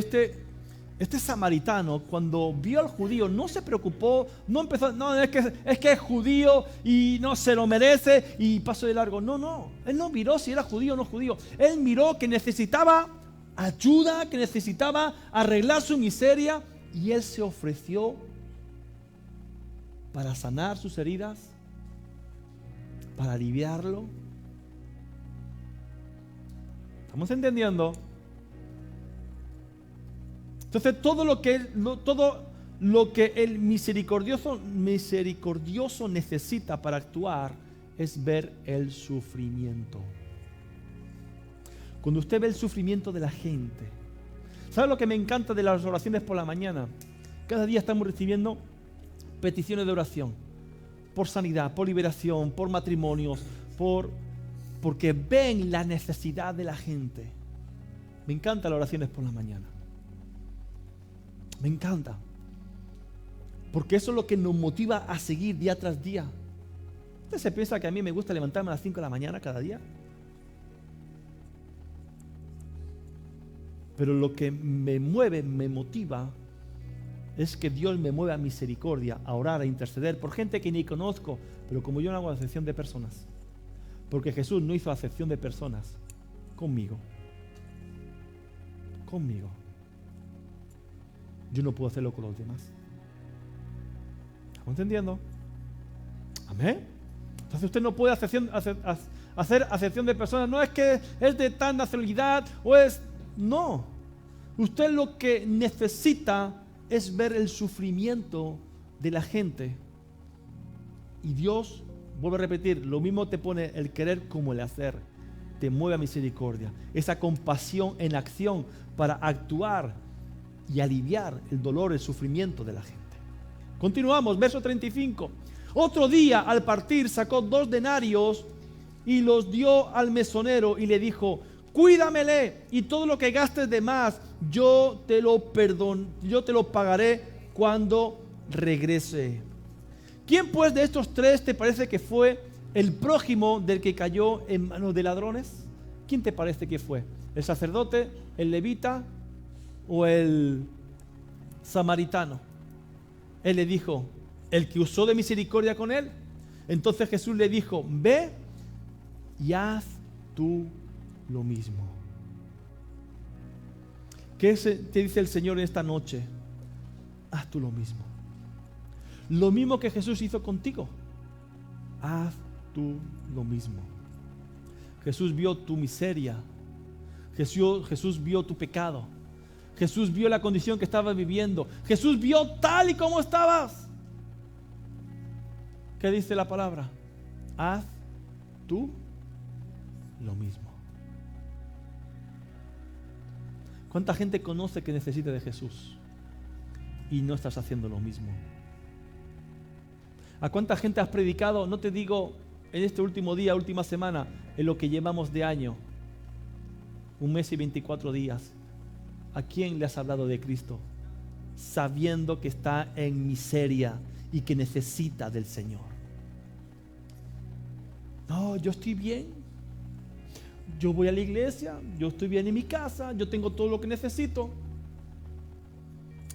este samaritano, cuando vio al judío, no se preocupó, no empezó, no, es que es judío y no se lo merece y pasó de largo. No. Él no miró si era judío o no judío. Él miró que necesitaba ayuda, que necesitaba arreglar su miseria, y él se ofreció para sanar sus heridas, para aliviarlo. ¿Estamos entendiendo? Entonces todo lo que el misericordioso necesita para actuar es ver el sufrimiento. Cuando usted ve el sufrimiento de la gente, ¿sabe lo que me encanta de las oraciones por la mañana? Cada día estamos recibiendo peticiones de oración por sanidad, por liberación, por matrimonios, porque ven la necesidad de la gente. Me encantan las oraciones por la mañana. Me encanta. Porque eso es lo que nos motiva a seguir día tras día. ¿Usted se piensa que a mí me gusta levantarme a las 5 de la mañana cada día? Pero lo que me mueve, me motiva, es que Dios me mueve a misericordia, a orar, a interceder por gente que ni conozco, pero como yo no hago acepción de personas, porque Jesús no hizo acepción de personas conmigo. Yo no puedo hacerlo con los demás. ¿Estamos entendiendo? Amén. Entonces usted no puede hacer acepción de personas. No es que es de tal nacionalidad o es... No. Usted lo que necesita es ver el sufrimiento de la gente. Y Dios, vuelvo a repetir, lo mismo te pone el querer como el hacer. Te mueve a misericordia. Esa compasión en acción para actuar y aliviar el dolor, el sufrimiento de la gente. Continuamos, verso 35. Otro día al partir sacó 2 denarios y los dio al mesonero y le dijo: cuídamele, y todo lo que gastes de más yo te lo pagaré cuando regrese. ¿Quién pues de estos 3 te parece que fue el prójimo del que cayó en manos de ladrones? ¿Quién te parece que fue? ¿El sacerdote, el levita o el samaritano? Él le dijo: el que usó de misericordia con él. Entonces Jesús le dijo: ve y haz tú lo mismo. ¿Qué te dice el Señor en esta noche? Haz tú lo mismo. Lo mismo que Jesús hizo contigo. Haz tú lo mismo. Jesús vio tu miseria. Jesús vio tu pecado. Jesús vio la condición que estabas viviendo. Jesús vio tal y como estabas. ¿Qué dice la palabra? Haz tú lo mismo. ¿Cuánta gente conoce que necesita de Jesús y no estás haciendo lo mismo? ¿A cuánta gente has predicado? No te digo en este último día, última semana, en lo que llevamos de año, 1 mes y 24 días. ¿A quién le has hablado de Cristo? Sabiendo que está en miseria y que necesita del Señor. No, yo estoy bien. Yo voy a la iglesia, yo estoy bien en mi casa, yo tengo todo lo que necesito.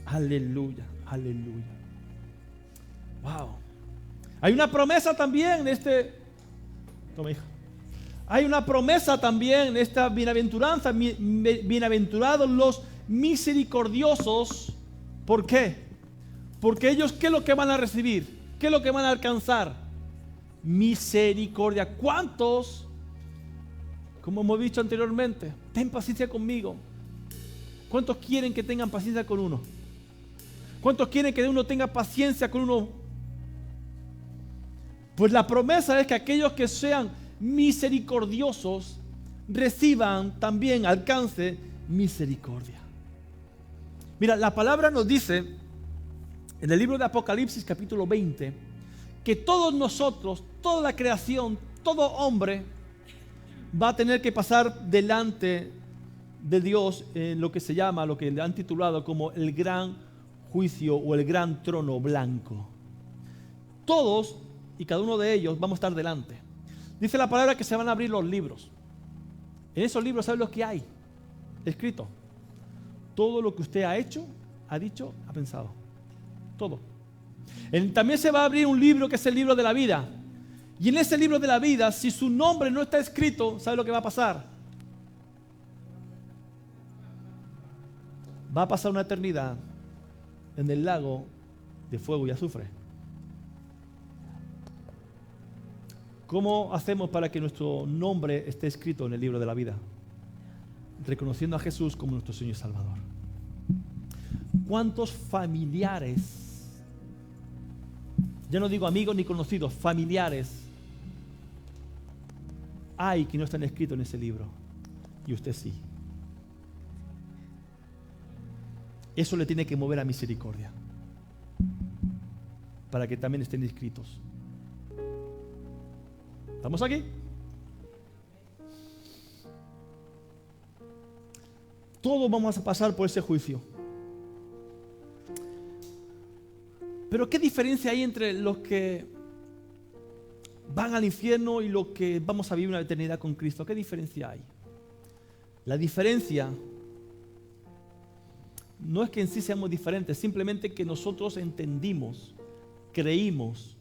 Aleluya, aleluya. Wow. Hay una promesa también en Toma, hija. Hay una promesa también en esta bienaventuranza. Bienaventurados los misericordiosos. ¿Por qué? Porque ellos, ¿qué es lo que van a recibir? ¿Qué es lo que van a alcanzar? Misericordia. ¿Cuántos? Como hemos dicho anteriormente, ten paciencia conmigo. ¿Cuántos quieren que tengan paciencia con uno? ¿Cuántos quieren que uno tenga paciencia con uno? Pues la promesa es que aquellos que sean misericordiosos reciban también, alcance misericordia. Mira, la palabra nos dice en el libro de Apocalipsis capítulo 20 que todos nosotros, toda la creación, todo hombre va a tener que pasar delante de Dios en lo que se llama, lo que le han titulado como el gran juicio o el gran trono blanco. Todos y cada uno de ellos vamos a estar delante. Dice la palabra que se van a abrir los libros. En esos libros, ¿sabe lo que hay escrito? Todo lo que usted ha hecho, ha dicho, ha pensado. Todo. También se va a abrir un libro que es el libro de la vida. Y en ese libro de la vida, si su nombre no está escrito, ¿sabe lo que va a pasar? Va a pasar una eternidad en el lago de fuego y azufre. ¿Cómo hacemos para que nuestro nombre esté escrito en el libro de la vida? Reconociendo a Jesús como nuestro Señor y Salvador. ¿Cuántos familiares, ya no digo amigos ni conocidos, familiares, hay que no están escritos en ese libro? Y usted sí. Eso le tiene que mover a misericordia, para que también estén inscritos. ¿Estamos aquí? Todos vamos a pasar por ese juicio. Pero ¿qué diferencia hay entre los que van al infierno y los que vamos a vivir una eternidad con Cristo? ¿Qué diferencia hay? La diferencia no es que en sí seamos diferentes, simplemente que nosotros entendimos, creímos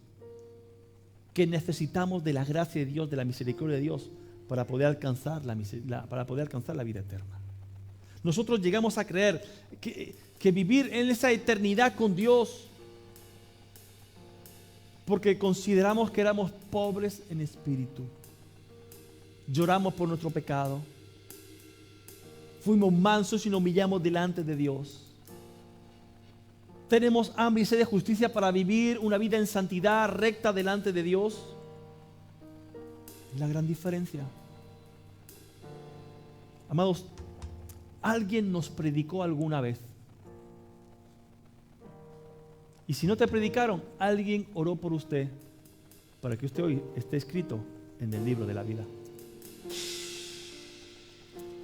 que necesitamos de la gracia de Dios, de la misericordia de Dios para poder alcanzar la vida eterna. Nosotros llegamos a creer que vivir en esa eternidad con Dios porque consideramos que éramos pobres en espíritu. Lloramos por nuestro pecado. Fuimos mansos y nos humillamos delante de Dios. Tenemos hambre y sed de justicia para vivir una vida en santidad recta delante de Dios. Es la gran diferencia. Amados, alguien nos predicó alguna vez. Y si no te predicaron, alguien oró por usted para que usted hoy esté escrito en el libro de la vida.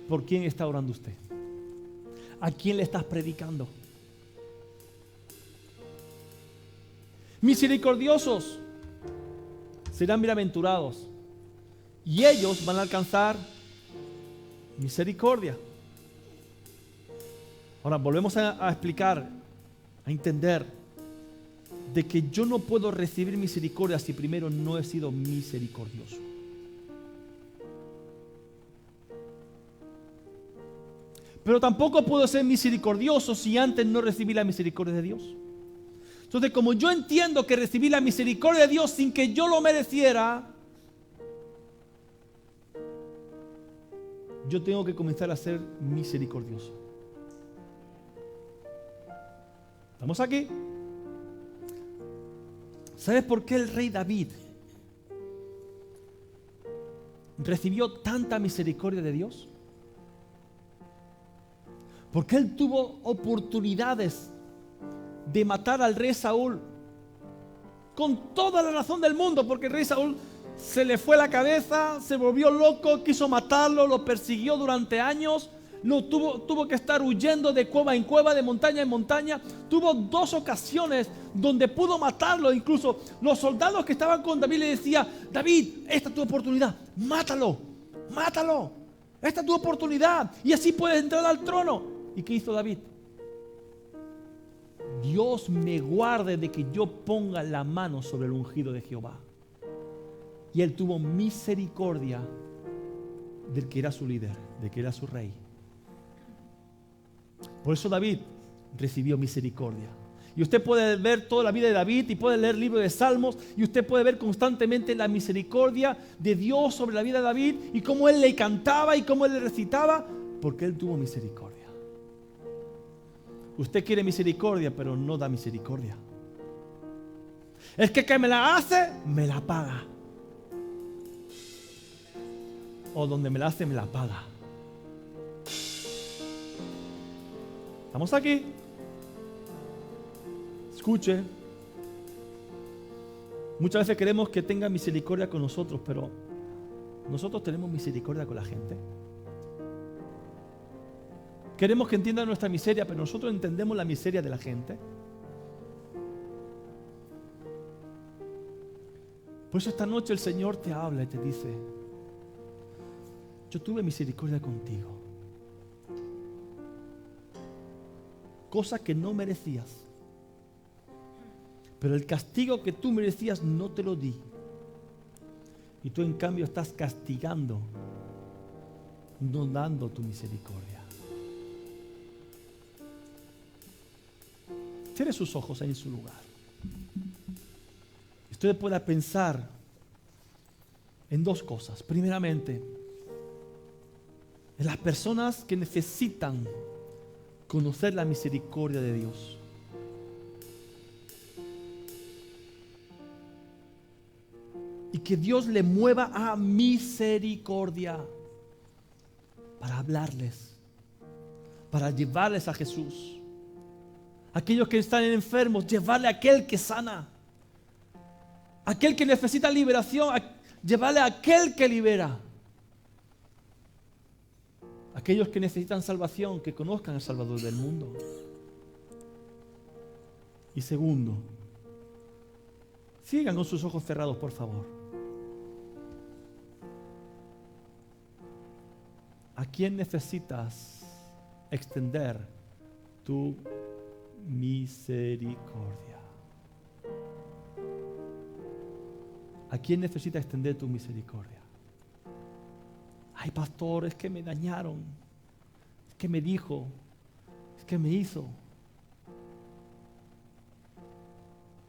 ¿Por quién está orando usted? ¿A quién le estás predicando? Misericordiosos serán bienaventurados y ellos van a alcanzar misericordia. Ahora volvemos a explicar, a entender de que yo no puedo recibir misericordia si primero no he sido misericordioso. Pero tampoco puedo ser misericordioso si antes no recibí la misericordia de Dios. Entonces, como yo entiendo que recibí la misericordia de Dios sin que yo lo mereciera, yo tengo que comenzar a ser misericordioso. ¿Estamos aquí? ¿Sabes por qué el rey David recibió tanta misericordia de Dios? Porque él tuvo oportunidades de matar al rey Saúl con toda la razón del mundo, porque el rey Saúl se le fue la cabeza, se volvió loco, quiso matarlo, lo persiguió durante años, tuvo que estar huyendo de cueva en cueva, de montaña en montaña. Tuvo 2 ocasiones donde pudo matarlo. Incluso los soldados que estaban con David le decían: David, esta es tu oportunidad, mátalo, esta es tu oportunidad y así puedes entrar al trono. ¿Y qué hizo David? Dios me guarde de que yo ponga la mano sobre el ungido de Jehová. Y él tuvo misericordia del que era su líder, del que era su rey. Por eso David recibió misericordia. Y usted puede ver toda la vida de David y puede leer el libro de Salmos y usted puede ver constantemente la misericordia de Dios sobre la vida de David y cómo él le cantaba y cómo él le recitaba, porque él tuvo misericordia. Usted quiere misericordia, pero no da misericordia. Es que me la hace, me la paga. O donde me la hace, me la paga. ¿Estamos aquí? Escuche. Muchas veces queremos que tenga misericordia con nosotros, pero nosotros tenemos misericordia con la gente. Queremos que entiendan nuestra miseria, pero nosotros entendemos la miseria de la gente. Por eso esta noche el Señor te habla y te dice: yo tuve misericordia contigo. Cosa que no merecías. Pero el castigo que tú merecías no te lo di. Y tú en cambio estás castigando, no dando tu misericordia. Cierre sus ojos ahí en su lugar. Usted pueda pensar en 2 cosas. Primeramente, en las personas que necesitan conocer la misericordia de Dios. Y que Dios le mueva a misericordia para hablarles, para llevarles a Jesús. Aquellos que están enfermos, llevarle a aquel que sana. Aquel que necesita liberación, llevarle a aquel que libera. Aquellos que necesitan salvación, que conozcan al Salvador del mundo. Y segundo, sigan con sus ojos cerrados, por favor. ¿A quién necesitas extender tu misericordia? ¿A quién necesita extender tu misericordia? Ay, pastor, es que me dañaron, es que me dijo, es que me hizo.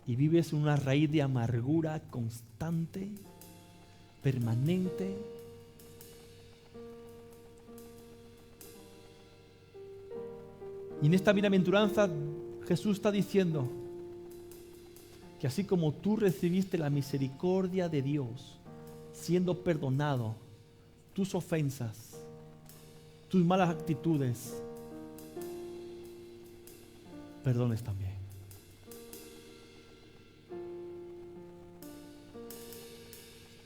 y vives en una raíz de amargura constante, permanente, y en esta bienaventuranza Jesús está diciendo que así como tú recibiste la misericordia de Dios, siendo perdonado, tus ofensas, tus malas actitudes, perdones también.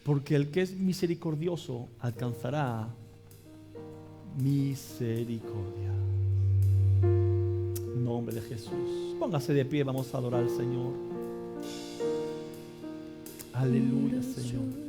Porque el que es misericordioso alcanzará misericordia. En nombre de Jesús. Póngase de pie, vamos a adorar al Señor. Aleluya, Señor.